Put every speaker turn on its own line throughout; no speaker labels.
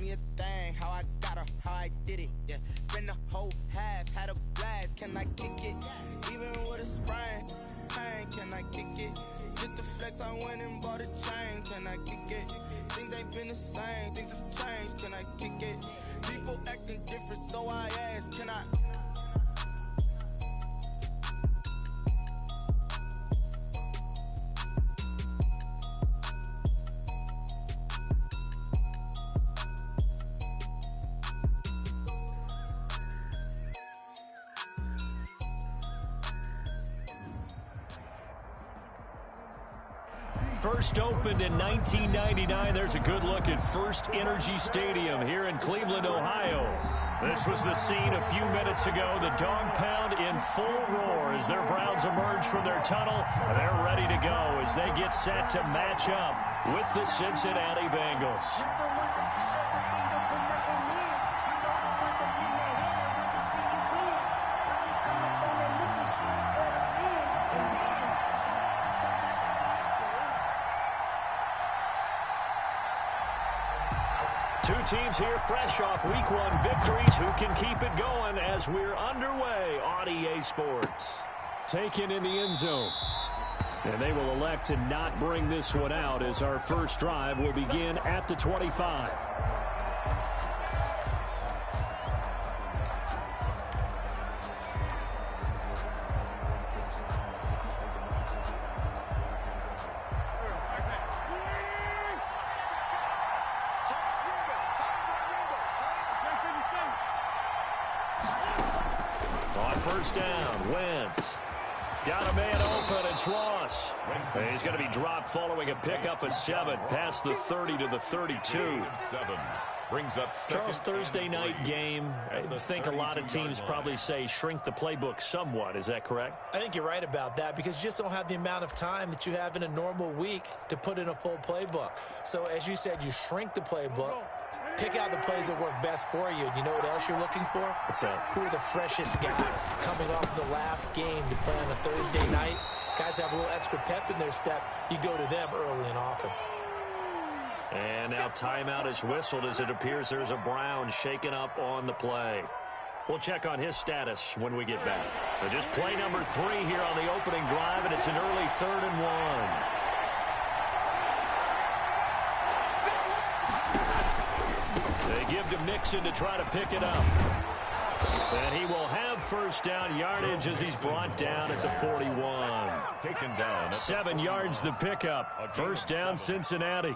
me a thing, how I got her, how I did it, yeah. Spend the whole half, had a blast, can I kick it? Even with a sprain, pain, can I kick it? Just to flex, I went and bought a chain, can I kick it? Things ain't been the same, things have changed, can I kick it? People acting different, so I ask, can I?
First opened in 1999. There's a good look at First Energy Stadium here in Cleveland, Ohio. This was the scene a few minutes ago. The dog pound in full roar as their Browns emerge from their tunnel. They're ready to go as they get set to match up with the Cincinnati Bengals. Two teams here fresh off Week 1 victories. Who can keep it going as we're underway on EA Sports? Taken in the end zone. And they will elect to not bring this one out as our first drive will begin at the 25. First down, Wentz. Got a man open, it's Ross. He's going to be dropped following a pickup of 7, past the 30 to the 32.
Brings up
Charles, Thursday night game. I think a lot of teams probably say shrink the playbook somewhat. Is that correct?
I think you're right about that because you just don't have the amount of time that you have in a normal week to put in a full playbook. So as you said, you shrink the playbook. Pick out the plays that work best for you. You know what else you're looking for?
What's that?
Who are the freshest guys coming off the last game to play on a Thursday night? Guys have a little extra pep in their step. You go to them early and often.
And now timeout is whistled as it appears there's a Brown shaken up on the play. We'll check on his status when we get back. So just play number 3 here on the opening drive, and it's an early 3rd and 1. They give to Mixon to try to pick it up. And he will have first down yardage as he's brought down at the 41.
Taken down.
7 yards the pickup. First down Cincinnati.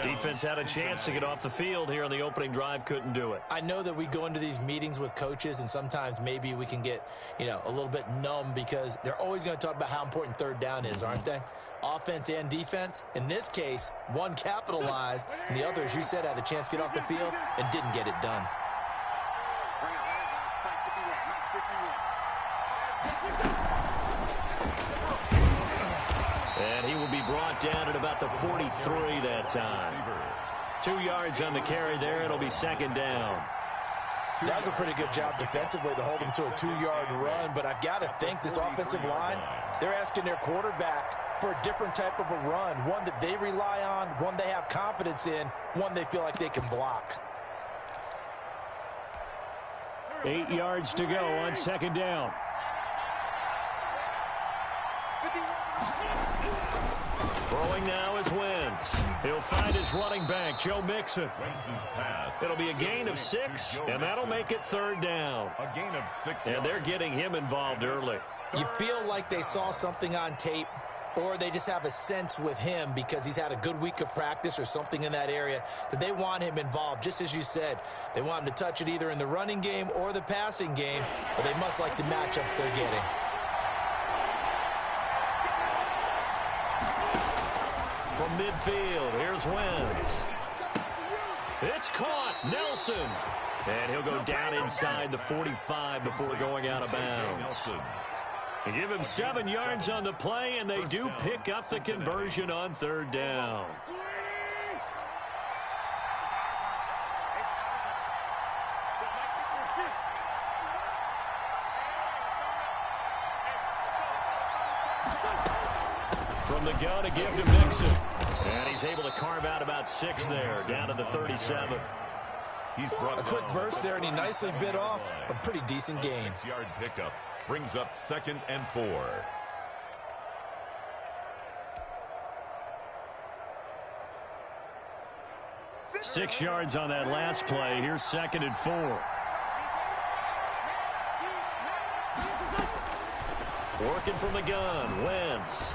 Defense had a chance to get off the field here on the opening drive. Couldn't do it.
I know that we go into these meetings with coaches and sometimes maybe we can get, a little bit numb because they're always going to talk about how important third down is, aren't they? Offense and defense. In this case, one capitalized, and the other, as you said, had a chance to get off the field and didn't get it done.
And he will be brought down at about the 43 that time. 2 yards on the carry there. It'll be second down.
That was a pretty good job defensively to hold him to a 2-yard run, but I've got to think this offensive line, they're asking their quarterback for a different type of a run, one that they rely on, one they have confidence in, one they feel like they can block.
8 yards to go on second down. Throwing now is Wentz. He'll find his running back, Joe Mixon. It'll be a gain of 6, and that'll make it third down.
A gain of 6.
And they're getting him involved early.
You feel like they saw something on tape, or they just have a sense with him because he's had a good week of practice or something in that area that they want him involved. Just as you said, they want him to touch it either in the running game or the passing game, but they must like the matchups they're getting.
From midfield, here's Wentz. It's caught, Nelson. And he'll go down inside the 45 before going out of bounds. They give him 7 yards on the play, and they do pick up the conversion on third down. From the gun to give to Mixon. And he's able to carve out about 6 there, down to the 37.
He's brought
a quick
down
burst there, and he nicely bit off a pretty decent gain.
6-yard pickup brings up 2nd and 4.
Six yards on that last play. Here's 2nd and 4. Working from the gun, Wentz.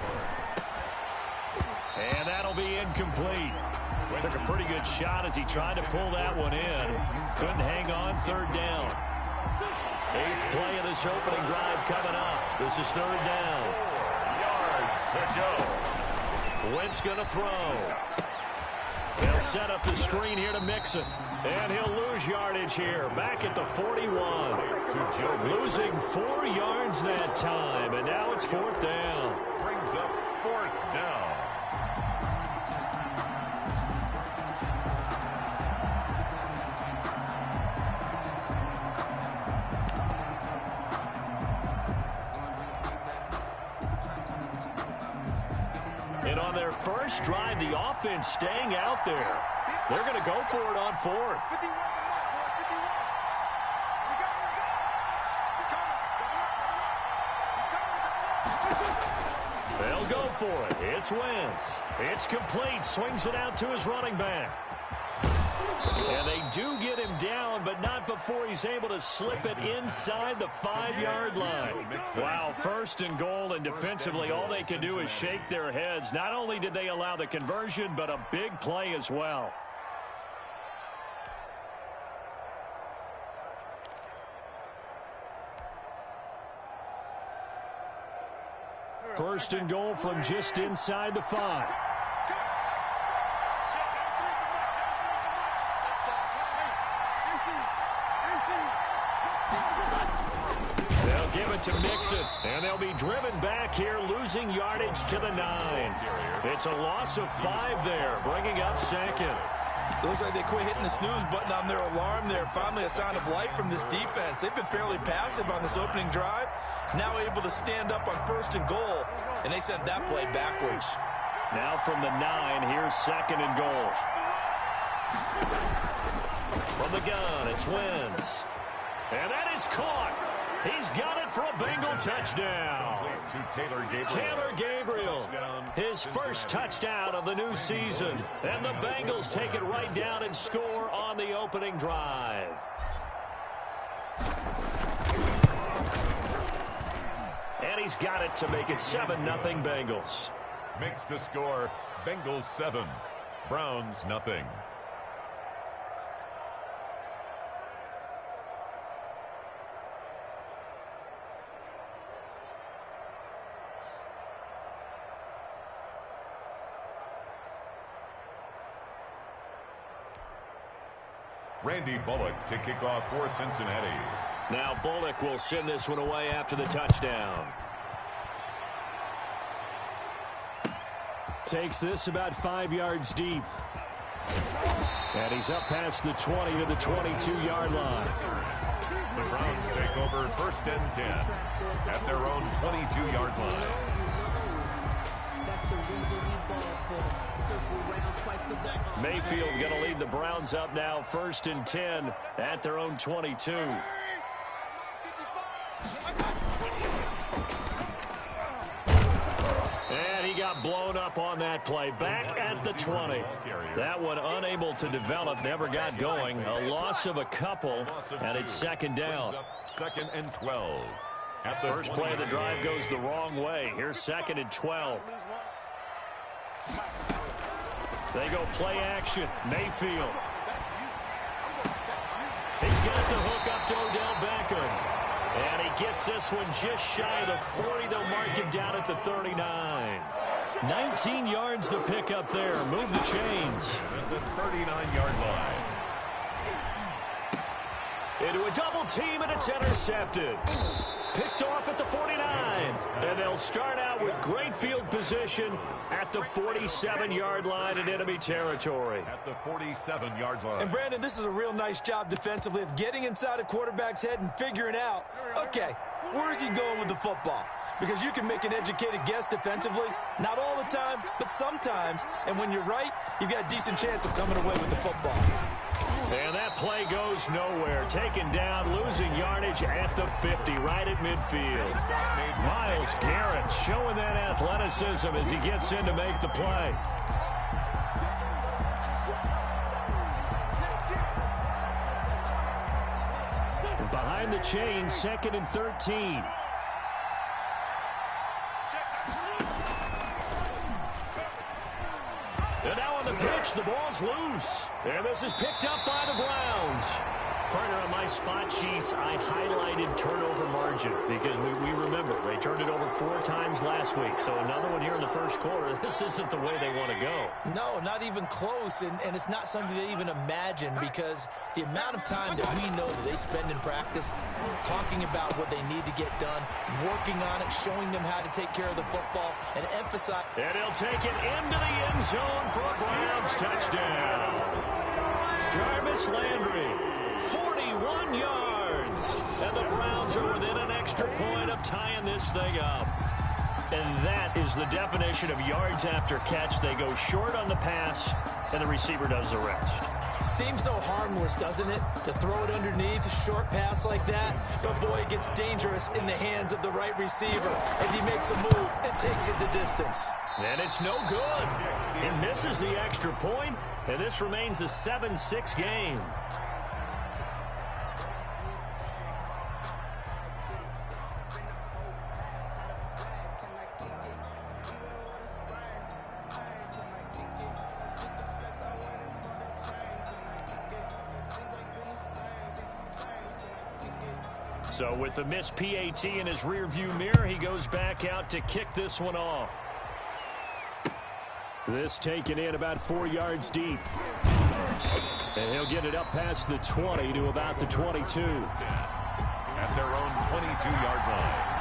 And that'll be incomplete. Took a pretty good shot as he tried to pull that one in. Couldn't hang on, 3rd down. 8th play of this opening drive coming up. This is 3rd down.
Yards to go.
Wentz going to throw. They'll set up the screen here to Mixon. And he'll lose yardage here. Back at the 41. Losing 4 yards that time. And now it's 4th down.
Brings up 4th down.
And on their first drive, the offense staying out there. They're going to go for it on 4th. They'll go for it. It's Wentz. It's complete. Swings it out to his running back. And they do get him down, but not before he's able to slip it inside the 5-yard line. Wow, 1st and goal, and defensively all they can do is shake their heads. Not only did they allow the conversion, but a big play as well. First and goal from just inside the 5. They'll give it to Mixon, and they'll be driven back here, losing yardage to the 9. It's a loss of 5 there, bringing up 2nd.
It looks like they quit hitting the snooze button on their alarm there. Finally a sign of life from this defense. They've been fairly passive on this opening drive. Now able to stand up on 1st and goal, and they sent that play backwards.
Now from the 9, here's 2nd and goal. From the gun, it's Wentz. And that is caught. He's got it for a Bengal touchdown. Taylor Gabriel, his first touchdown of the new season. And the Bengals take it right down and score on the opening drive. And he's got it to make it 7-0 Bengals.
Makes the score Bengals 7, Browns nothing. Randy Bullock to kick off for Cincinnati.
Now Bullock will send this one away after the touchdown. Takes this about 5 yards deep. And he's up past the 20 to the 22-yard line.
The Browns take over 1st and 10 at their own 22-yard line.
Mayfield going to lead the Browns up now 1st and 10 at their own 22. And he got blown up on that play. Back at the 20. That one unable to develop, never got going. A loss of a couple, and it's 2nd down.
2nd and 12.
At the first play of the drive goes the wrong way. Here's 2nd and 12. They go play action. Mayfield. He's got the hook up to Odell Beckham. And he gets this one just shy of the 40. They'll mark him down at the 39. 19 yards to pick up there. Move the chains.
At the 39-yard line.
Into a double team, and it's intercepted. Picked off at the 49. And they'll start out with great field position at the 47-yard line in enemy territory.
At the 47-yard line.
And Brandon, this is a real nice job defensively of getting inside a quarterback's head and figuring out, okay, where's he going with the football? Because you can make an educated guess defensively, not all the time, but sometimes. And when you're right, you've got a decent chance of coming away with the football.
And that play goes nowhere. Taken down, losing yardage at the 50, right at midfield. Myles Garrett showing that athleticism as he gets in to make the play. Behind the chain, 2nd and 13. And now on the pitch, the ball's loose. And this is picked up by the Browns. Partner, on my spot sheets, I highlighted turnover margin because we remember they turned it over 4 times last week. So another one here in the first quarter. This isn't the way they want to go.
No, not even close. And it's not something they even imagine because the amount of time that we know that they spend in practice talking about what they need to get done, working on it, showing them how to take care of the football, and emphasize.
And he'll take it into the end zone for a Browns touchdown. Jarvis Landry, 41 yards. And the Browns are within an extra point of tying this thing up. And that is the definition of yards after catch. They go short on the pass, and the receiver does the rest.
Seems so harmless, doesn't it, to throw it underneath, a short pass like that? But, boy, it gets dangerous in the hands of the right receiver as he makes a move and takes it the distance.
And it's no good. He misses the extra point, and this remains a 7-6 game. So with the missed PAT in his rearview mirror, he goes back out to kick this one off. This taken in about 4 yards deep. And he'll get it up past the 20 to about the 22.
At their own 22-yard line.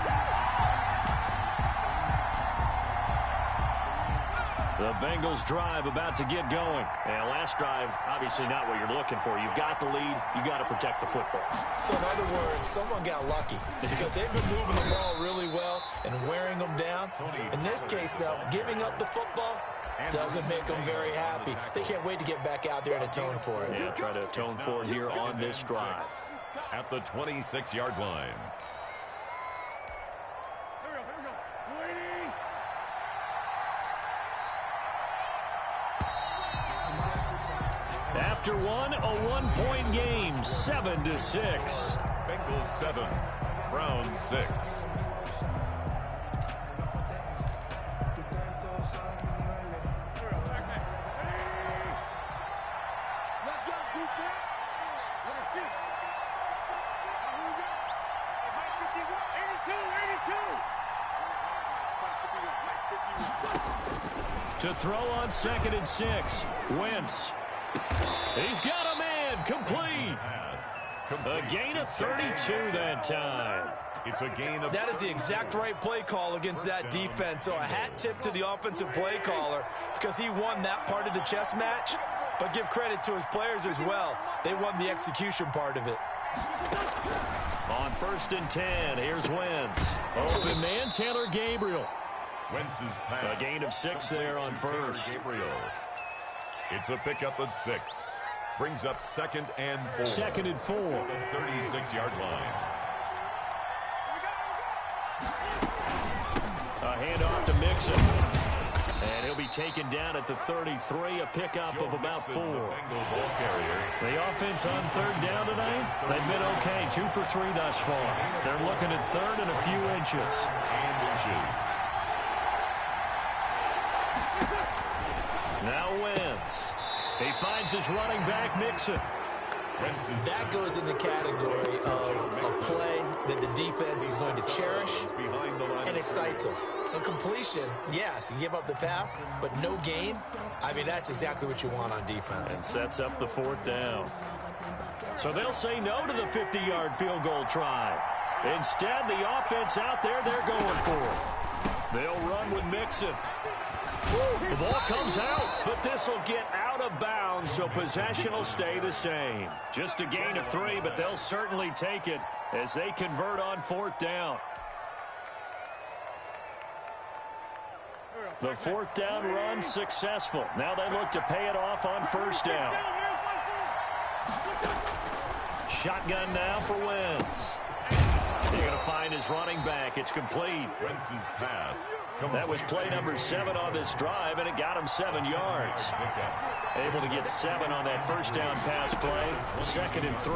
The Bengals drive about to get going. And last drive, obviously not what you're looking for. You've got the lead. You've got to protect the football.
So in other words, someone got lucky because they've been moving the ball really well and wearing them down. In this case, though, giving up the football doesn't make them very happy. They can't wait to get back out there and atone for it.
Yeah, try to atone for it here on this drive.
At the 26-yard line.
After one, a 1-point game, 7-6.
Bengals 7, Browns 6.
To throw on 2nd and 6, Wentz. He's got a man, complete. A gain of 32 that time.
It's a gain of...
That is the exact right play call against that defense. So a hat tip to the offensive play caller because he won that part of the chess match. But give credit to his players as well. They won the execution part of it.
On 1st and 10, here's Wentz. Open man, Taylor Gabriel.
Wentz's pass.
A gain of 6 there on 1st.
Gabriel. It's a pickup of 6. Brings up 2nd and 4.
2nd and 4.
The 36-yard line.
A handoff to Mixon. And he'll be taken down at the 33, a pickup of about 4. The offense on 3rd down tonight, they've been okay, 2 for 3 thus far. They're looking at 3rd and a few inches. Now Wentz. He finds his running back, Mixon.
That goes in the category of a play that the defense is going to cherish and excites them. A completion, yes, you give up the pass, but no gain. I mean, that's exactly what you want on defense.
And sets up the 4th down. So they'll say no to the 50-yard field goal try. Instead, the offense out there, they're going for it. They'll run with Mixon. The ball comes out, but this will get out of bounds, so possession will stay the same. Just a gain of 3, but they'll certainly take it as they convert on 4th down. The 4th down run successful. Now they look to pay it off on 1st down. Shotgun now for Wentz. He's going to find his running back. It's complete.
Wentz's pass.
That was play number 7 on this drive, and it got him 7 yards. Able to get 7 on that first down pass play. 2nd and 3.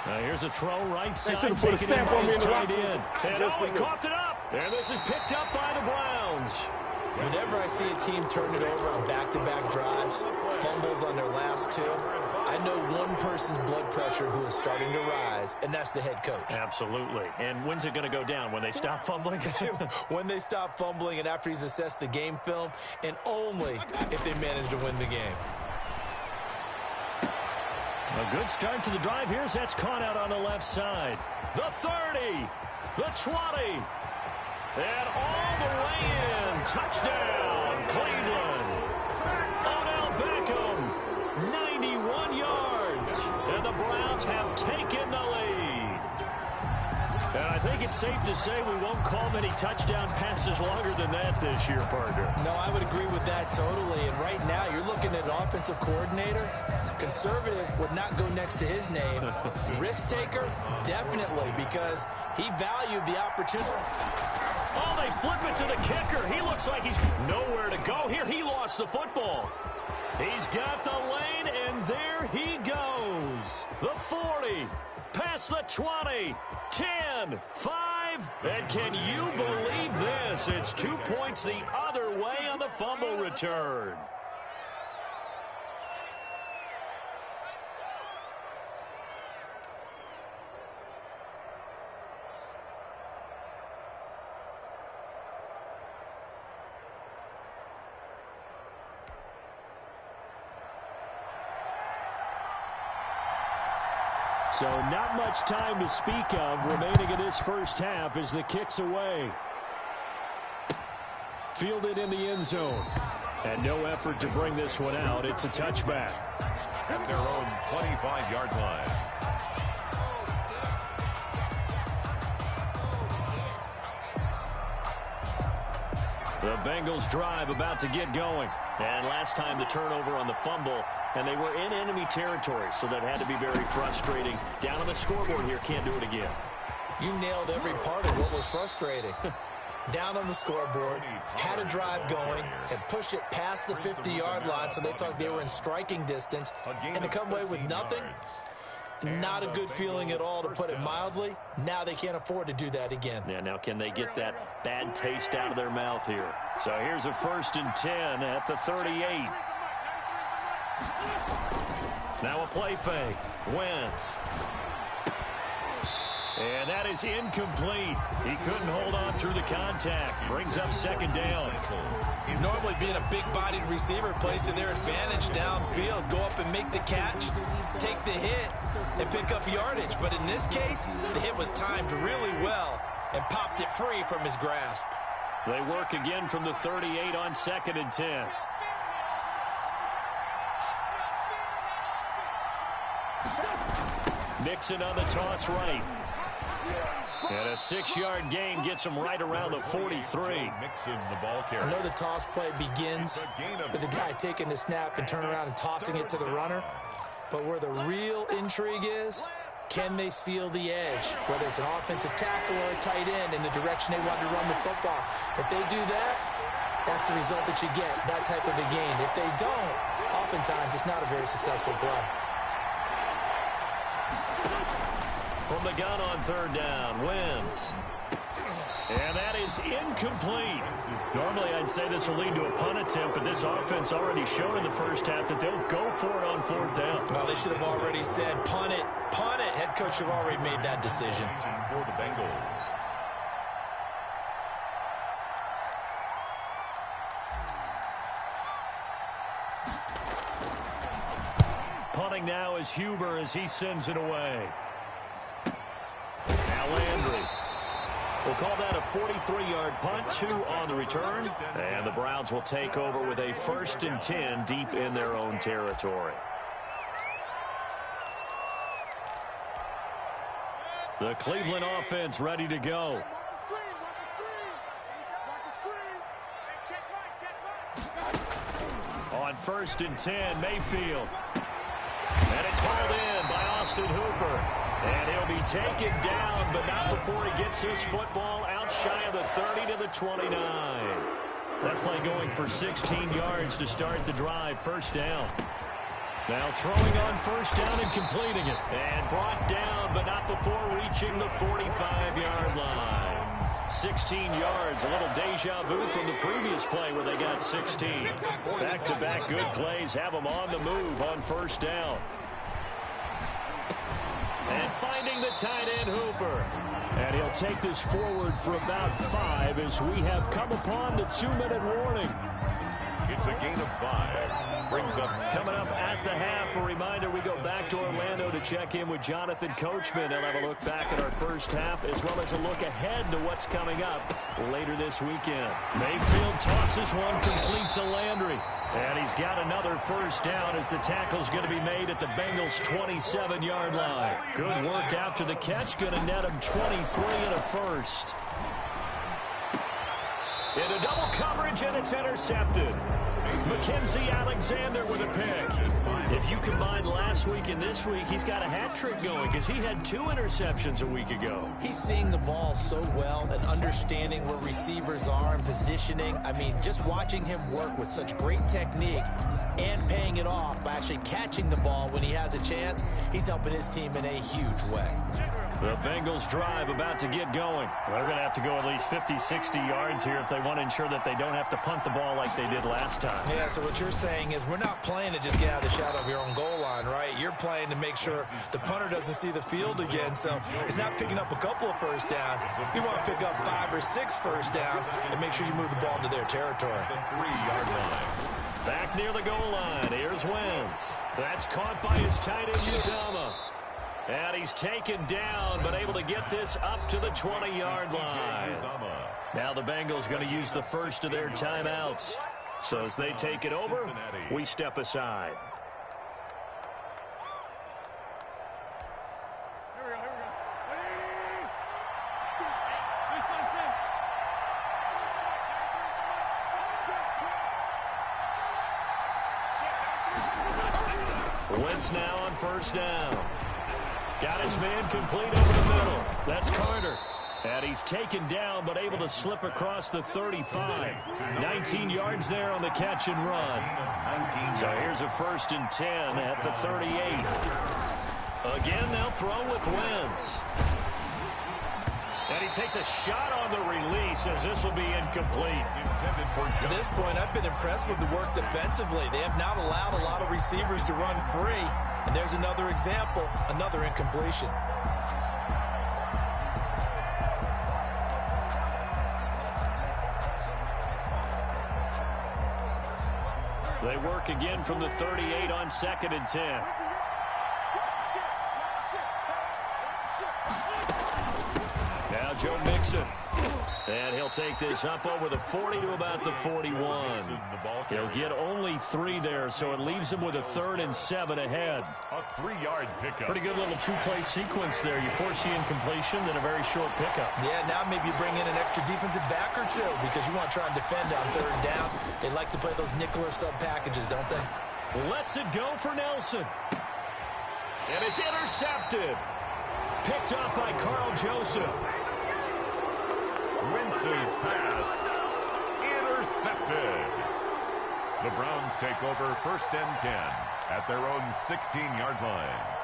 Now here's a throw right side.
Put a stamp on me in the
tight
locker room.
end. And he coughed it up. And this is picked up by the Browns.
Whenever I see a team turn it over on back-to-back drives, fumbles on their last 2, I know one person's blood pressure who is starting to rise, and that's the head coach.
Absolutely. And when's it going to go down? When they stop fumbling?
When they stop fumbling and after he's assessed the game film, and only if they manage to win the game.
A good start to the drive. Here's that's caught out on the left side. The 30, the 20, and all the way in. Touchdown, Cleveland. Odell Beckham, 91 yards, and the Browns have taken the lead. And I think it's safe to say we won't call many touchdown passes longer than that this year, partner.
No, I would agree with that totally. And right now, you're looking at an offensive coordinator. Conservative would not go next to his name. Risk taker, definitely, because he valued the opportunity.
Oh, they flip it to the kicker. He looks like he's nowhere to go here. He lost the football. He's got the lane, and there he goes. The 40, past the 20, 10, 5. And can you believe this? It's 2 points the other way on the fumble return. So not much time to speak of remaining in this first half as the kick's away. Fielded in the end zone. And no effort to bring this one out. It's a touchback.
At their own 25-yard line.
The Bengals drive about to get going. And last time the turnover on the fumble, and they were in enemy territory, so that had to be very frustrating. Down on the scoreboard here, can't do it again.
You nailed every part of what was frustrating. Down on the scoreboard, had a drive going, had pushed it past the 50-yard line, so they thought they were in striking distance, and to come away with nothing, not a good feeling at all, to put it mildly. Now they can't afford to do that again.
Yeah, now can they get that bad taste out of their mouth here? So here's a 1st and 10 at the 38. Now a play fake. Wentz. And that is incomplete. He couldn't hold on through the contact. Brings up 2nd down.
Normally being a big-bodied receiver plays to their advantage downfield. Go up and make the catch, take the hit, and pick up yardage. But in this case, the hit was timed really well and popped it free from his grasp.
They work again from the 38 on 2nd and 10. Nixon on the toss right. And a 6-yard gain gets him right around the 43.
I know the toss play begins with the guy taking the snap and turn around and tossing it to the runner. But where the real intrigue is, can they seal the edge? Whether it's an offensive tackle or a tight end in the direction they want to run the football. If they do that, that's the result that you get, that type of a gain. If they don't, oftentimes it's not a very successful play.
From the gun on 3rd down, Wentz. And that is incomplete. Normally, I'd say this will lead to a punt attempt, but this offense already showed in the first half that they'll go for it on 4th down.
Well, they should have already said, punt it, punt it. Head coach should have already made that decision.
For the Bengals.
Punting now is Huber as he sends it away. Now Landry. We'll call that a 43-yard punt, 2 on the return. And the Browns will take over with a 1st and 10 deep in their own territory. The Cleveland offense ready to go. On 1st and 10, Mayfield. And it's hauled in by Austin Hooper. And he'll be taken down, but not before he gets his football out shy of the 30 to the 29. That play going for 16 yards to start the drive. First down. Now throwing on first down and completing it. And brought down, but not before reaching the 45-yard line. 16 yards, a little deja vu from the previous play where they got 16. Back-to-back good plays have them on the move on first down. And finding the tight end, Hooper. And he'll take this forward for about 5 as we have come upon the 2-minute warning.
It's a gain of 5. Brings up
coming up at the half. A reminder, we go back to Orlando to check in with Jonathan Coachman. He'll have a look back at our first half as well as a look ahead to what's coming up later this weekend. Mayfield tosses one complete to Landry. And he's got another first down as the tackle's going to be made at the Bengals' 27-yard line. Good work after the catch. Going to net him 23 and a first. Into double coverage, and it's intercepted. Mackenzie Alexander with a pick. If you combine last week and this week, he's got a hat trick going because he had 2 interceptions a week ago.
He's seeing the ball so well and understanding where receivers are and positioning. I mean, just watching him work with such great technique and paying it off by actually catching the ball when he has a chance, he's helping his team in a huge way.
The Bengals drive about to get going. They're going to have to go at least 50, 60 yards here if they want to ensure that they don't have to punt the ball like they did last time.
Yeah, so what you're saying is we're not playing to just get out of the shadow of your own goal line, right? You're playing to make sure the punter doesn't see the field again. So it's not picking up a couple of first downs. You want to pick up 5 or 6 first downs and make sure you move the ball into their territory.
the 3-yard line.
Back near the goal line. Here's Wentz. That's caught by his tight end, Uzomah. And he's taken down, but able to get this up to the 20-yard line. Now the Bengals going to use the first of their timeouts. So as they take it over, we step aside. Wentz now on first down. Got his man complete over the middle. That's Carter. And he's taken down, but able to slip across the 35. 19 yards there on the catch and run. So here's a 1st and 10 at the 38. Again, they'll throw with Wentz. And he takes a shot on the release as this will be incomplete.
To this point, I've been impressed with the work defensively. They have not allowed a lot of receivers to run free. And there's another example, another incompletion.
They work again from the 38 on 2nd and 10. Now Joe Mixon. And he'll take this up over the 40 to about the 41. He'll get only 3 there, so it leaves him with a 3rd and 7 ahead.
A 3-yard pickup.
Pretty good little 2-play sequence there. You force the incompletion, then a very short pickup.
Yeah, now maybe you bring in an extra defensive back or 2 because you want to try and defend on 3rd down. They like to play those nickel or sub packages, don't they?
Lets it go for Nelson. And it's intercepted. Picked up by Carl Joseph.
Wentz's pass intercepted. The Browns take over 1st and 10 at their own 16-yard line.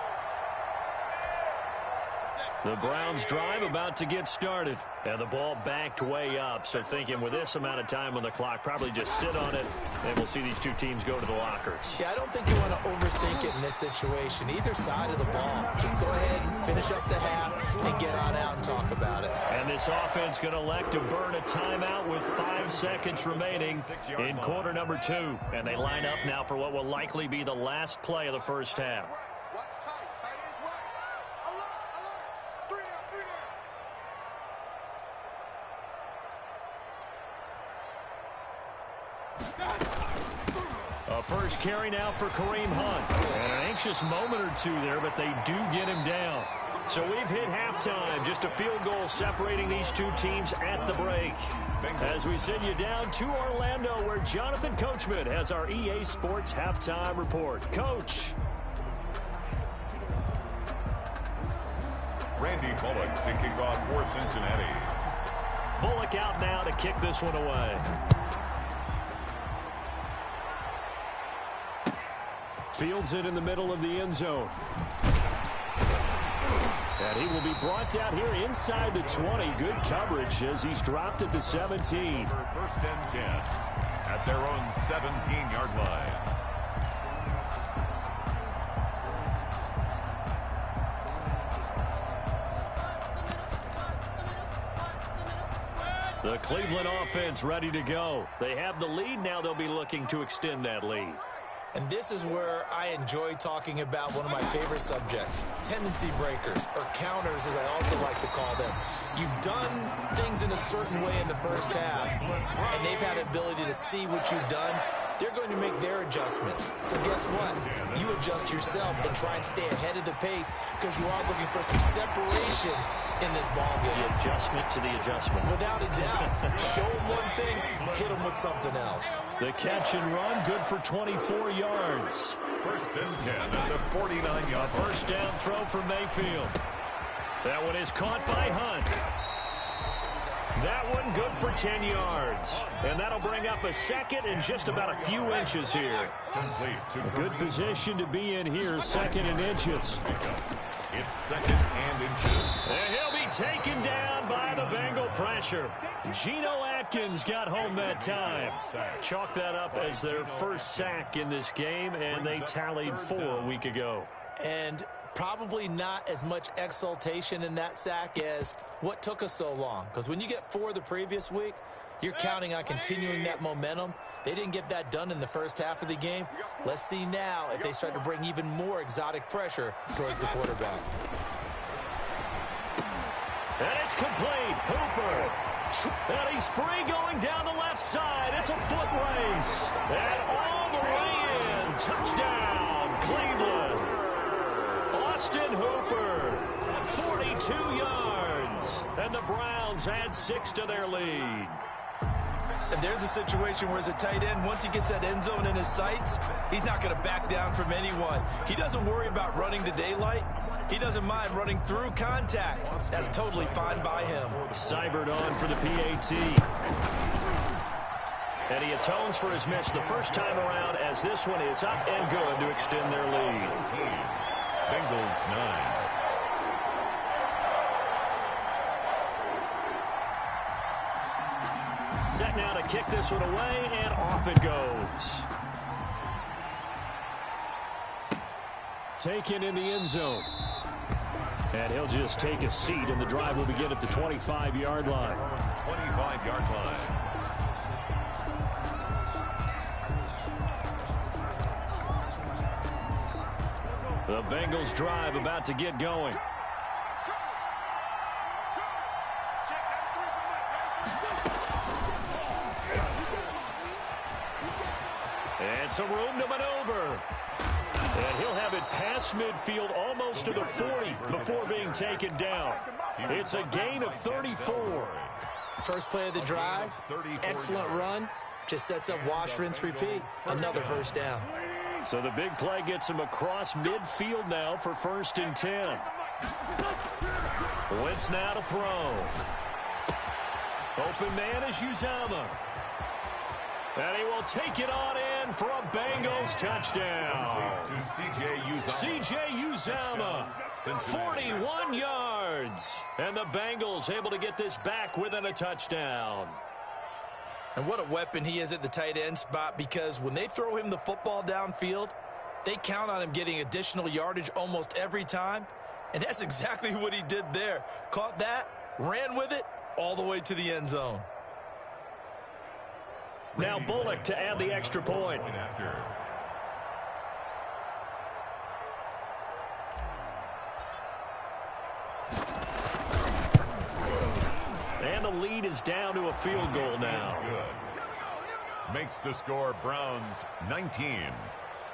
The Browns drive about to get started. And the ball backed way up. So thinking with this amount of time on the clock, probably just sit on it, and we'll see these 2 teams go to the lockers.
Yeah, I don't think you want to overthink it in this situation. Either side of the ball. Just go ahead and finish up the half and get on out and talk about it.
And this offense going to elect to burn a timeout with 5 seconds remaining in quarter number 2. And they line up now for what will likely be the last play of the first half. A first carry now for Kareem Hunt. And an anxious moment or 2 there, but they do get him down. So we've hit halftime. Just a field goal separating these 2 teams at the break. As we send you down to Orlando, where Jonathan Coachman has our EA Sports halftime report. Coach.
Randy Bullock to kick off for Cincinnati.
Bullock out now to kick this one away. Fields it in the middle of the end zone. And he will be brought down here inside the 20. Good coverage as he's dropped at the 17.
First and 10 at their own 17-yard line.
The Cleveland offense ready to go. They have the lead. Now they'll be looking to extend that lead.
And this is where I enjoy talking about one of my favorite subjects, tendency breakers, or counters as I also like to call them. You've done things in a certain way in the first half, and they've had the ability to see what you've done. They're going to make their adjustments. So guess what? You adjust yourself and try and stay ahead of the pace because you are looking for some separation in this ball game.
The adjustment to the adjustment.
Without a doubt. Show them one thing, hit them with something else.
The catch and run, good for 24 yards.
First and 10 at the 49-yard.
First down throw for Mayfield. That one is caught by Hunt. That one good for 10 yards. And that'll bring up a second and just about a few inches here. A good position to be in here, second and inches.
It's second and inches.
And he'll be taken down by the Bengal pressure. Geno Atkins got home that time. Chalk that up as their first sack in this game, and they tallied 4 a week ago.
And probably not as much exultation in that sack as what took us so long. Because when you get 4 the previous week, you're counting on continuing that momentum. They didn't get that done in the first half of the game. Let's see now if they start to bring even more exotic pressure towards the quarterback.
And it's complete. Hooper. And he's free going down the left side. It's a foot race. And all the way in. Touchdown, Cleveland. Austin Hooper, 42 yards. And the Browns add 6 to their lead.
And there's a situation where as a tight end, once he gets that end zone in his sights, he's not going to back down from anyone. He doesn't worry about running to daylight. He doesn't mind running through contact. That's totally fine by him.
Seibert on for the PAT. And he atones for his miss the first time around as this one is up and good to extend their lead.
Bengals 9.
Set now to kick this one away, and off it goes. Taken in the end zone. And he'll just take a seat, and the drive will begin at the 25-yard line.
25-yard line.
The Bengals drive about to get going. And some room to maneuver. And he'll have it past midfield almost to the 40 before being taken down. It's a gain of 34.
First play of the drive, excellent run. Just sets up wash, rinse, repeat. Another first down.
So the big play gets him across midfield now for first and 10. Wentz now to throw. Open man is Uzomah. And he will take it on in for a Bengals touchdown.
To
C.J. Uzomah, 41 yards. And the Bengals able to get this back within a touchdown.
And what a weapon he is at the tight end spot, because when they throw him the football downfield, they count on him getting additional yardage almost every time. And that's exactly what he did there. Caught that, ran with it, all the way to the end zone.
Now Bullock to add the extra point. And the lead is down to a field goal now.
Good. Makes the score Browns 19,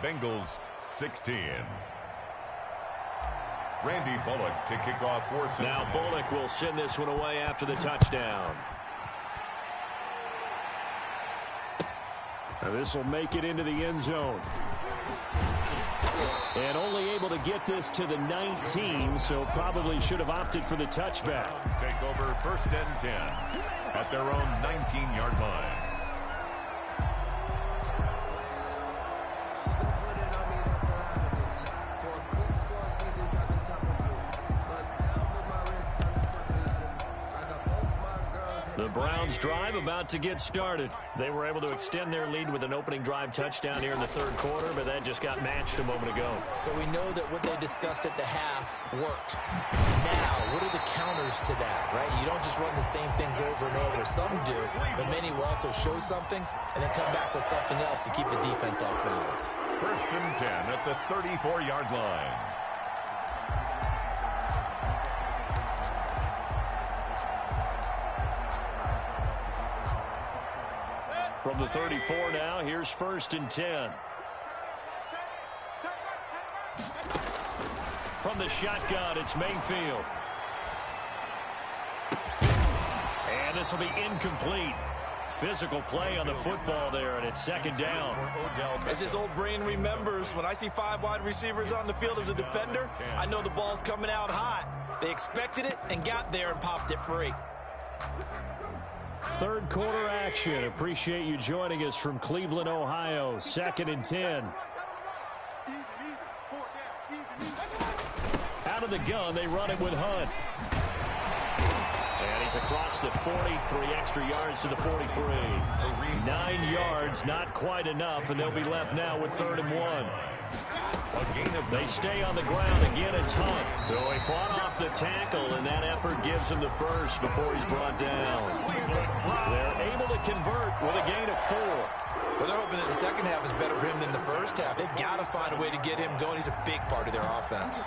Bengals 16. Randy Bullock to kick off for Cincinnati.
Now Bullock will send this one away after the touchdown. Now this will make it into the end zone. And only able to get this to the 19, so probably should have opted for the touchback.
Take over 1st and 10 at their own 19-yard line.
The Browns drive about to get started. They were able to extend their lead with an opening drive touchdown here in the 3rd quarter, but that just got matched a moment ago.
So we know that what they discussed at the half worked. Now, what are the counters to that, right? You don't just run the same things over and over. Some do, but many will also show something and then come back with something else to keep the defense off balance.
1st and 10 at the 34-yard line.
From the 34 now, here's 1st and 10. From the shotgun, it's Mayfield. And this will be incomplete. Physical play on the football there, and it's 2nd down.
As his old brain remembers, when I see 5 wide receivers on the field as a defender, I know the ball's coming out hot. They expected it and got there and popped it free.
3rd quarter action. Appreciate you joining us from Cleveland, Ohio. 2nd and 10. Out of the gun, they run it with Hunt. And he's across the 40, 3 extra yards to the 43. 9 yards, not quite enough, and they'll be left now with 3rd and 1. They stay on the ground. Again, it's Hunt. So he fought off the tackle, and that effort gives him the first before he's brought down. They're able to convert with a gain of 4.
Well, they're hoping that the second half is better for him than the first half. They've got to find a way to get him going. He's a big part of their offense.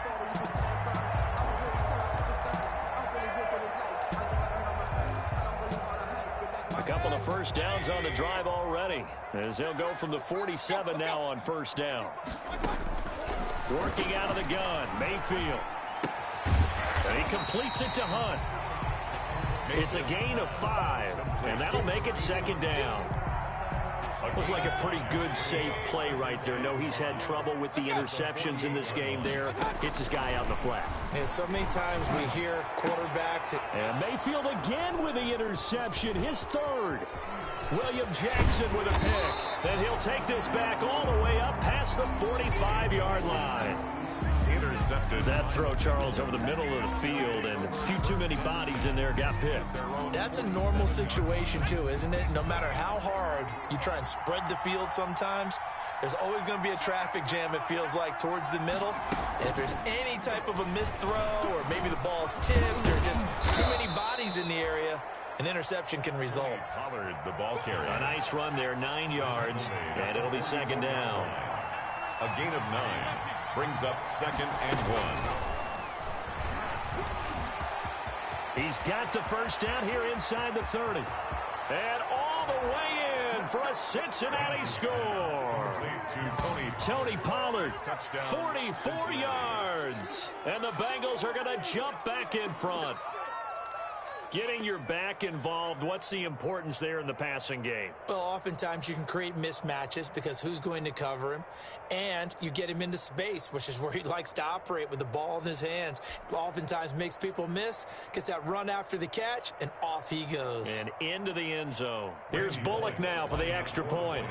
A couple of first downs on the drive already, as they'll go from the 47 now on 1st down. Working out of the gun, Mayfield. And he completes it to Hunt. It's a gain of 5, and that'll make it 2nd down. Looked like a pretty good, safe play right there. No, he's had trouble with the interceptions in this game there. Hits his guy out in the flat.
Yeah, so many times we hear quarterbacks.
And Mayfield again with the interception, his 3rd. William Jackson with a pick. And he'll take this back all the way up past the 45-yard line.
Intercepted.
That throw, Charles, over the middle of the field, and a few too many bodies in there got picked.
That's a normal situation, too, isn't it? No matter how hard you try and spread the field sometimes, there's always going to be a traffic jam, it feels like, towards the middle. And if there's any type of a missed throw, or maybe the ball's tipped, or just too many bodies in the area, an interception can result.
Pollard, the ball carrier.
A nice run there, 9 yards, and it'll be 2nd down.
A gain of 9 brings up 2nd and 1.
He's got the first down here inside the 30. And all the way in for a Cincinnati score. Tony Pollard, 44 yards. And the Bengals are going to jump back in front. Getting your back involved, what's the importance there in the passing game?
Well, oftentimes you can create mismatches because who's going to cover him? And you get him into space, which is where he likes to operate with the ball in his hands. Oftentimes makes people miss, gets that run after the catch, and off he goes.
And into the end zone. Here's Bullock now for the extra point.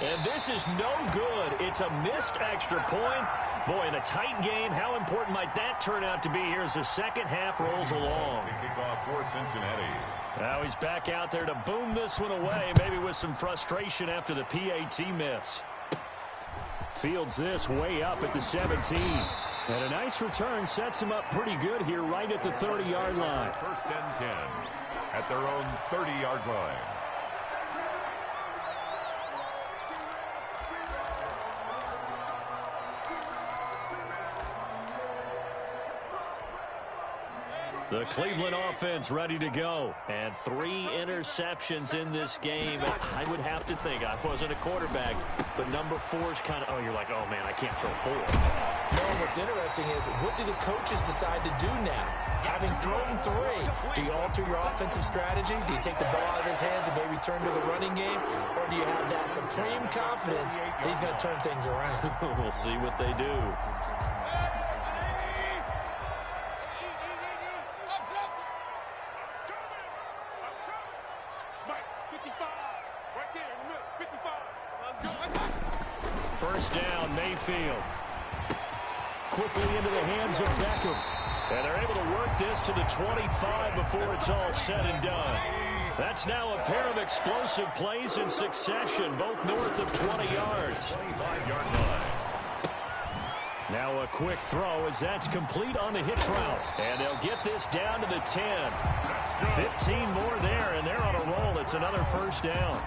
And this is no good. It's a missed extra point. Boy, in a tight game, how important might that turn out to be here as the second half rolls along?
Kickoff for Cincinnati.
Now he's back out there to boom this one away, maybe with some frustration after the PAT miss. Fields this way up at the 17. And a nice return sets him up pretty good here right at the 30-yard line.
1st and 10 at their own 30-yard line.
The Cleveland offense ready to go. And 3 interceptions in this game. I would have to think, I wasn't a quarterback, but number 4 is kind of, you're like, oh, man, I can't throw 4.
No, what's interesting is, what do the coaches decide to do now? Having thrown 3, do you alter your offensive strategy? Do you take the ball out of his hands and maybe turn to the running game? Or do you have that supreme confidence that he's going to turn things around?
We'll see what they do. First down, Mayfield. Quickly into the hands of Beckham. And they're able to work this to the 25 before it's all said and done. That's now a pair of explosive plays in succession, both north of 20 yards.
25-yard line.
Now a quick throw as that's complete on the hitch route. And they'll get this down to the 10. 15 more there, and they're on a roll. It's another first down.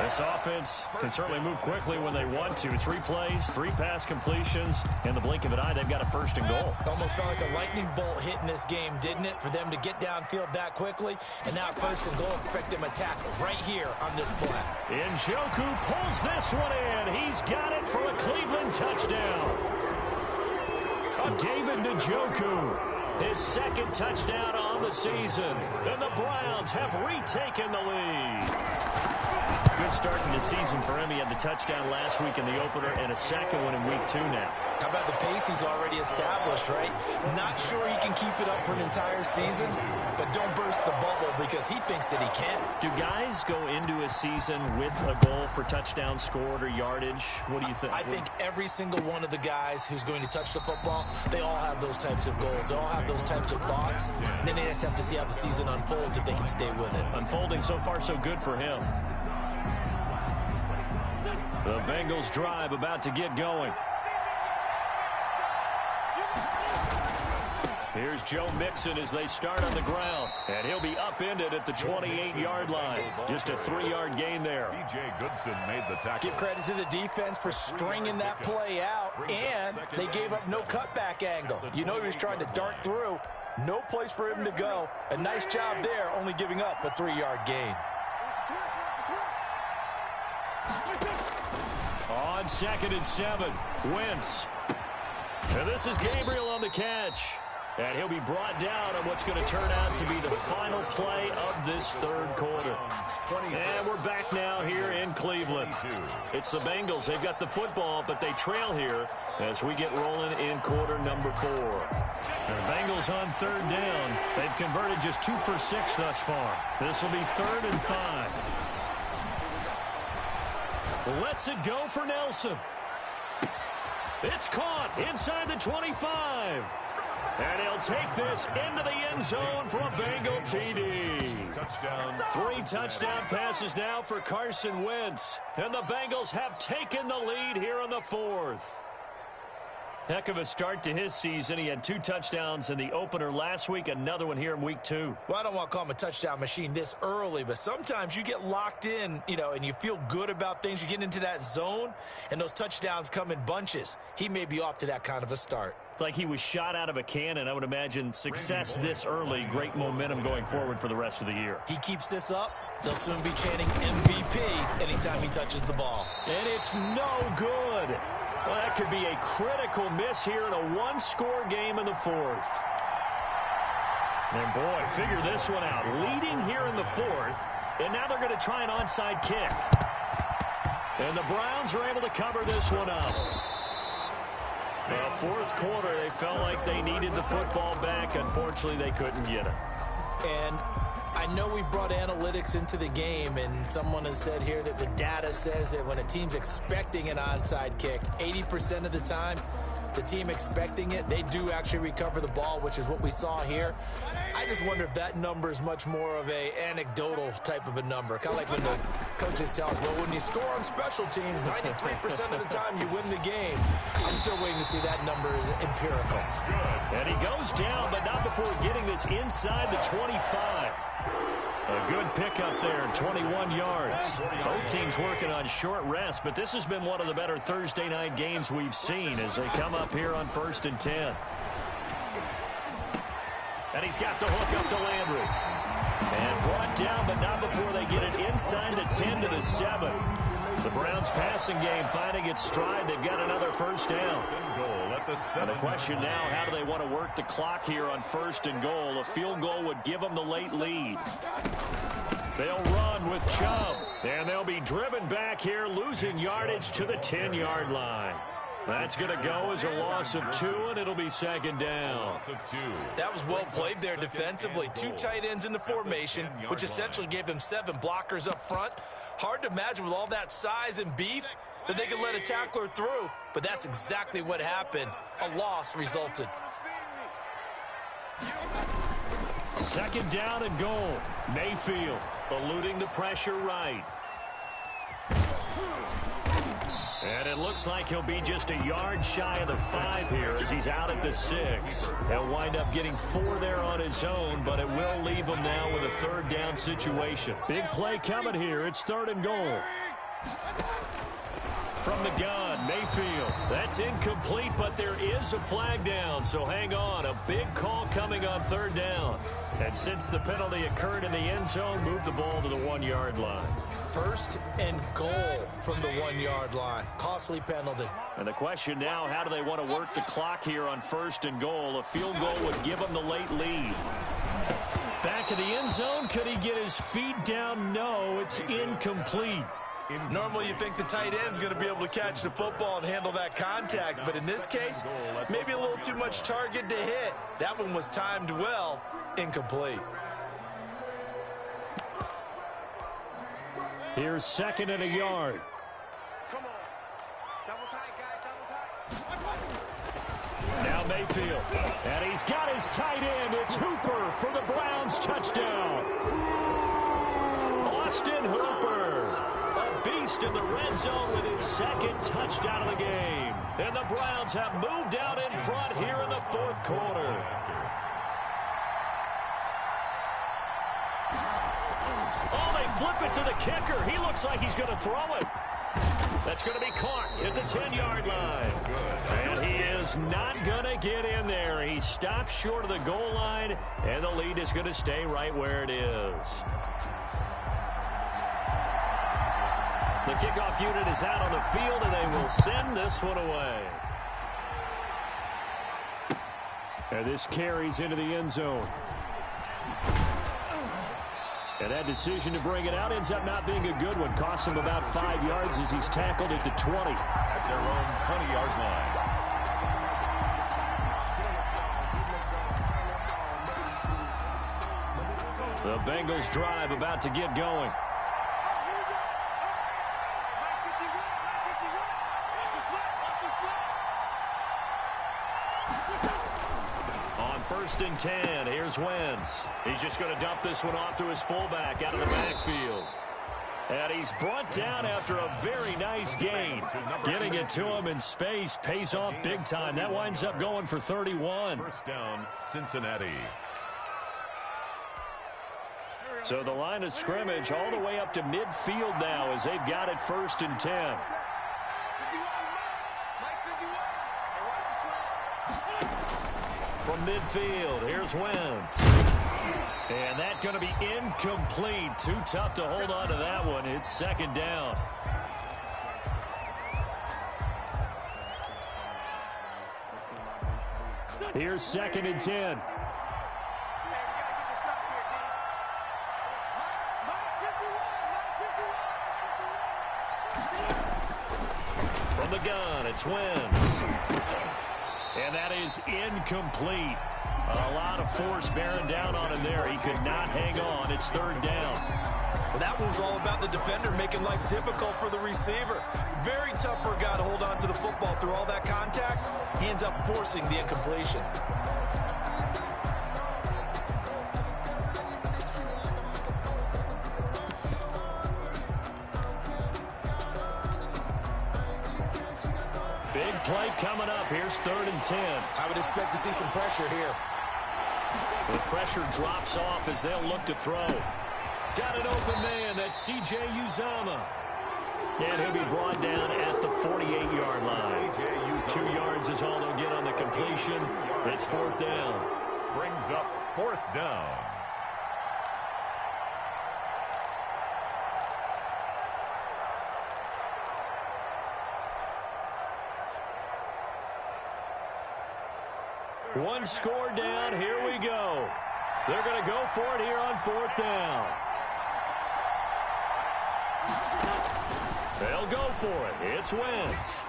This offense can certainly move quickly when they want to. 3 plays, 3 pass completions. In the blink of an eye, they've got a first and goal.
Almost felt like a lightning bolt hit in this game, didn't it? For them to get downfield that quickly. And now first and goal, expect them to attack right here on this play.
Njoku pulls this one in. He's got it for a Cleveland touchdown. David Njoku, his 2nd touchdown on the season. And the Browns have retaken the lead. Good start to the season for him. He had the touchdown last week in the opener and a 2nd one in week 2 now.
How about the pace he's already established, right? Not sure he can keep it up for an entire season, but don't burst the bubble because he thinks that he can.
Do guys go into a season with a goal for touchdowns scored or yardage? What do you think?
I think every single one of the guys who's going to touch the football, they all have those types of goals. They all have those types of thoughts. And then they just have to see how the season unfolds if they can stay with it.
Unfolding so far so good for him. The Bengals drive about to get going. Here's Joe Mixon as they start on the ground. And he'll be upended at the 28-yard line. Just a 3-yard gain there.
B.J. Goodson made the tackle.
Give credit to the defense for stringing that play out. And they gave up no cutback angle. You know he was trying to dart through. No place for him to go. A nice job there, only giving up a 3-yard gain.
On 2nd and 7, Wentz. And this is Gabriel on the catch. And he'll be brought down on what's going to turn out to be the final play of this 3rd quarter. And we're back now here in Cleveland. It's the Bengals. They've got the football, but they trail here as we get rolling in quarter number 4. The Bengals on 3rd down. They've converted just 2 for 6 thus far. This will be 3rd and 5. Lets it go for Nelson. It's caught inside the 25. And he'll take this into the end zone for a Bengal TD.
Touchdown.
3 touchdown passes now for Carson Wentz. And the Bengals have taken the lead here in the 4th. Heck of a start to his season. He had 2 touchdowns in the opener last week, another one here in week 2.
Well, I don't want to call him a touchdown machine this early, but sometimes you get locked in, and you feel good about things. You get into that zone, and those touchdowns come in bunches. He may be off to that kind of a start.
It's like he was shot out of a cannon. I would imagine success this early, great momentum going forward for the rest of the year.
He keeps this up, they'll soon be chanting MVP anytime he touches the ball.
And it's no good. Well, that could be a critical miss here in a 1-score game in the 4th. And boy, figure this one out. Leading here in the 4th, and now they're going to try an onside kick. And the Browns are able to cover this one up. Well, 4th quarter, they felt like they needed the football back. Unfortunately, they couldn't get it.
And I know we brought analytics into the game, and someone has said here that the data says that when a team's expecting an onside kick, 80% of the time, the team expecting it, they do actually recover the ball, which is what we saw here. I just wonder if that number is much more of a anecdotal type of a number. Kind of like when the coaches tell us, well, when you score on special teams, 93% of the time you win the game. I'm still waiting to see that number is empirical.
And he goes down, but not before getting this inside the 25. A good pickup there, 21 yards. Both teams working on short rest, but this has been one of the better Thursday night games we've seen as they come up here on 1st and 10. And he's got the hook up to Landry. And brought down, but not before they get it inside the 10 to the 7. The Browns passing game finding its stride. They've got another first down. And the question now, how do they want to work the clock here on 1st and goal? A field goal would give them the late lead. They'll run with Chubb. And they'll be driven back here, losing yardage to the 10-yard line. That's going to go as a loss of 2, and it'll be 2nd down.
That was well played there defensively. 2 tight ends in the formation, which essentially gave them 7 blockers up front. Hard to imagine with all that size and beef that they could let a tackler through, but that's exactly what happened. A loss resulted.
2nd down and goal. Mayfield eluding the pressure right. And it looks like he'll be just a yard shy of the 5 here as he's out at the 6. He'll wind up getting 4 there on his own, but it will leave him now with a 3rd down situation. Big play coming here. It's 3rd and goal. From the gun, Mayfield. That's incomplete, but there is a flag down, so hang on. A big call coming on 3rd down. And since the penalty occurred in the end zone, move the ball to the 1-yard line.
1st and goal from the 1-yard line. Costly penalty.
And the question now, how do they want to work the clock here on 1st and goal? A field goal would give them the late lead. Back in the end zone, could he get his feet down? No, it's incomplete.
Normally you think the tight end's going to be able to catch the football and handle that contact, but in this case, maybe a little too much target to hit. That one was timed well. Incomplete.
Here's 2nd and a yard.
Come on. Double tight, guys. Double tight.
Now Mayfield. And he's got his tight end. It's Hooper for the Browns touchdown. Austin Hooper. A beast in the red zone with his 2nd touchdown of the game. And the Browns have moved out in front here in the 4th quarter. Oh, they flip it to the kicker. He looks like he's going to throw it. That's going to be caught at the 10-yard line. And he is not going to get in there. He stops short of the goal line, and the lead is going to stay right where it is. The kickoff unit is out on the field, and they will send this one away. And this carries into the end zone. And that decision to bring it out ends up not being a good one. Costs him about 5 yards as he's tackled at the 20.
At their own 20-yard line.
The Bengals drive about to get going. On 1st and 10, here's Wentz. He's just going to dump this one off to his fullback out of the backfield. And he's brought down after a very nice gain. Getting it to him in space pays off big time. That winds up going for 31.
1st down, Cincinnati.
So the line of scrimmage all the way up to midfield now as they've got it 1st and 10. From midfield, here's Wentz. And that's going to be incomplete. Too tough to hold on to that one. It's 2nd down. Here's 2nd and 10. From the gun, it's Wentz. And that is incomplete. A lot of force bearing down on him there. He could not hang on. It's 3rd down.
Well, that was all about the defender making life difficult for the receiver. Very tough for a guy to hold on to the football through all that contact. He ends up forcing the incompletion.
Big play coming up. Here's 3rd and 10.
I would expect to see some pressure here.
The pressure drops off as they'll look to throw. Got an open man. That's h3y-a111's. And he'll be brought down at the 48-yard line. 2 yards is all they'll get on the completion. It's 4th down.
Brings up 4th down.
One score down. Here we go. They're going to go for it here on 4th down. They'll go for it. It's Wentz.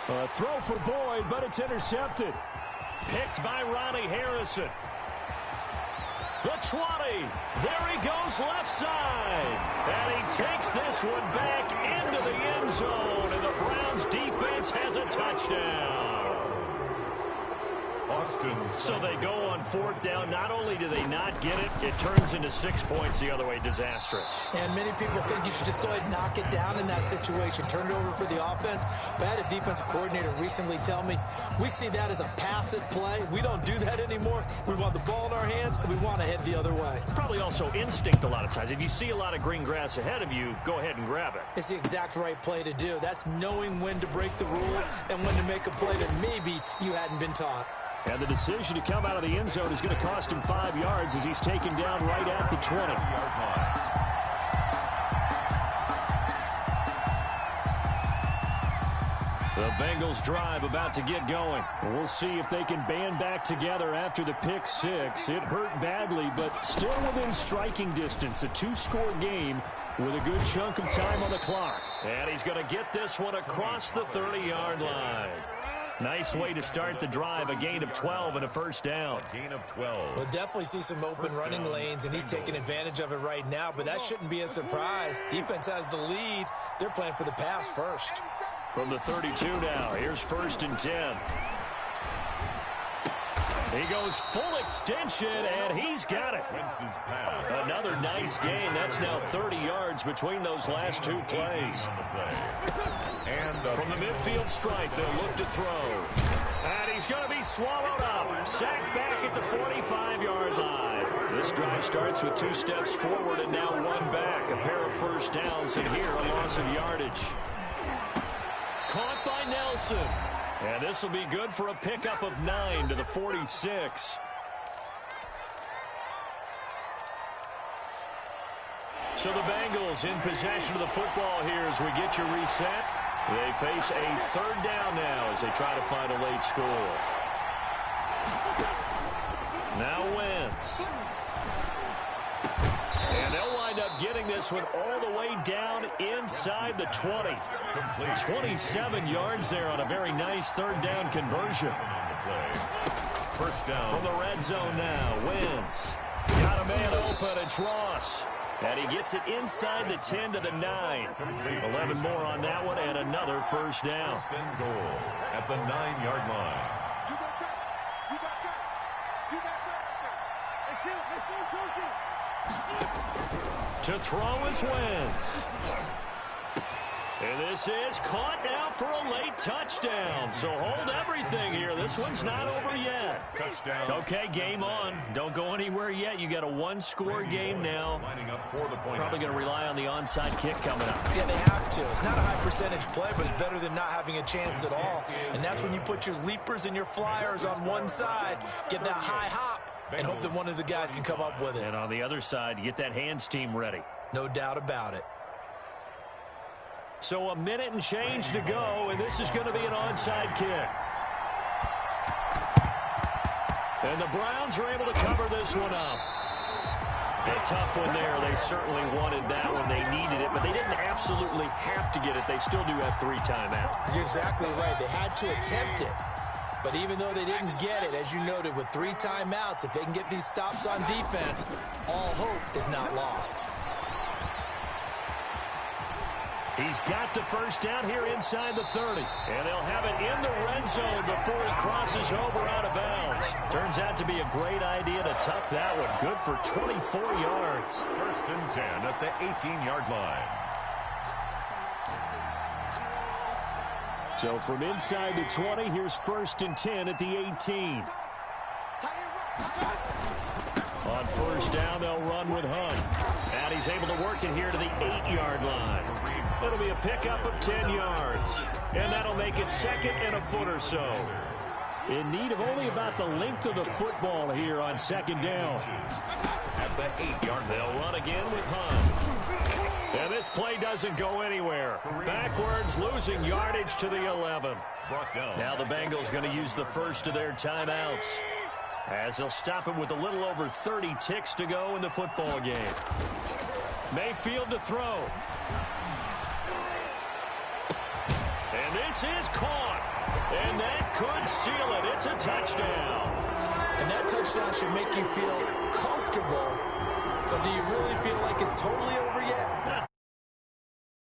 A throw for Boyd, but it's intercepted. Picked by Ronnie Harrison. The 20. There he goes left side. And he takes this one back into the end zone. And the Browns defense has a touchdown. So they go on 4th down. Not only do they not get it, it turns into 6 points the other way. Disastrous.
And many people think you should just go ahead and knock it down in that situation. Turn it over for the offense. But I had a defensive coordinator recently tell me, we see that as a passive play. We don't do that anymore. We want the ball in our hands, and we want to head the other way.
Probably also instinct a lot of times. If you see a lot of green grass ahead of you, go ahead and grab it.
It's the exact right play to do. That's knowing when to break the rules and when to make a play that maybe you hadn't been taught.
And the decision to come out of the end zone is going to cost him 5 yards as he's taken down right at the 20-yard line. The Bengals drive about to get going. We'll see if they can band back together after the pick six. It hurt badly, but still within striking distance. A 2-score game with a good chunk of time on the clock. And he's going to get this one across the 30-yard line. Nice way to start the drive. A gain of 12 and a first down.
Gain of 12.
We'll definitely see some open running lanes, and he's taking advantage of it right now, but that shouldn't be a surprise. Defense has the lead. They're playing for the pass first.
From the 32 now, here's 1st and 10. He goes full extension, and he's got it. Another nice gain. That's now 30 yards between those last 2 plays.
And
from the midfield stripe, they'll look to throw. And he's going to be swallowed up. Sacked back at the 45-yard line. This drive starts with 2 steps forward and now 1 back. A pair of first downs, and here a loss of yardage. Caught by Nelson. And this will be good for a pickup of 9 to the 46. So the Bengals in possession of the football here as we get your reset. They face a 3rd down now as they try to find a late score. Now Wentz. And they'll wind up getting this one all the way down inside the 20. 27 yards there on a very nice 3rd down conversion.
First down.
From the red zone now, Wentz. Got a man open, it's Ross. And he gets it inside the 10 to the 9. 11 more on that one and another first down.
First and goal at the 9-yard line.
To throw is Wentz. And this is caught now for a late touchdown. So hold everything here. This one's not over yet.
Touchdown.
Okay, game on. Don't go anywhere yet. You got a 1-score game now. Probably going to rely on the onside kick coming up.
Yeah, they have to. It's not a high percentage play, but it's better than not having a chance at all. And that's when you put your leapers and your flyers on one side, get that high hop, and hope that one of the guys can come up with it.
And on the other side, get that hands team ready.
No doubt about it.
So a minute and change to go, and this is going to be an onside kick. And the Browns are able to cover this one up. A tough one there. They certainly wanted that one. They needed it, but they didn't absolutely have to get it. They still do have 3 timeouts.
You're exactly right. They had to attempt it. But even though they didn't get it, as you noted, with 3 timeouts, if they can get these stops on defense, all hope is not lost.
He's got the first down here inside the 30. And they'll have it in the red zone before he crosses over out of bounds. Turns out to be a great idea to tuck that one. Good for 24 yards.
First and 10 at the 18-yard line.
So from inside the 20, here's 1st and 10 at the 18. On first down, they'll run with Hunt. And he's able to work it here to the 8-yard line. It'll be a pickup of 10 yards. And that'll make it 2nd and a foot or so. In need of only about the length of the football here on second down.
At the 8-yard line.
They'll run again with Hunt. And this play doesn't go anywhere. Backwards, losing yardage to the 11.
Brought down.
Now the Bengals going to use the first of their timeouts, as they'll stop it with a little over 30 ticks to go in the football game. Mayfield to throw. And this is caught. And that could seal it. It's a touchdown.
And that touchdown should make you feel comfortable. But do you really feel like it's totally over yet?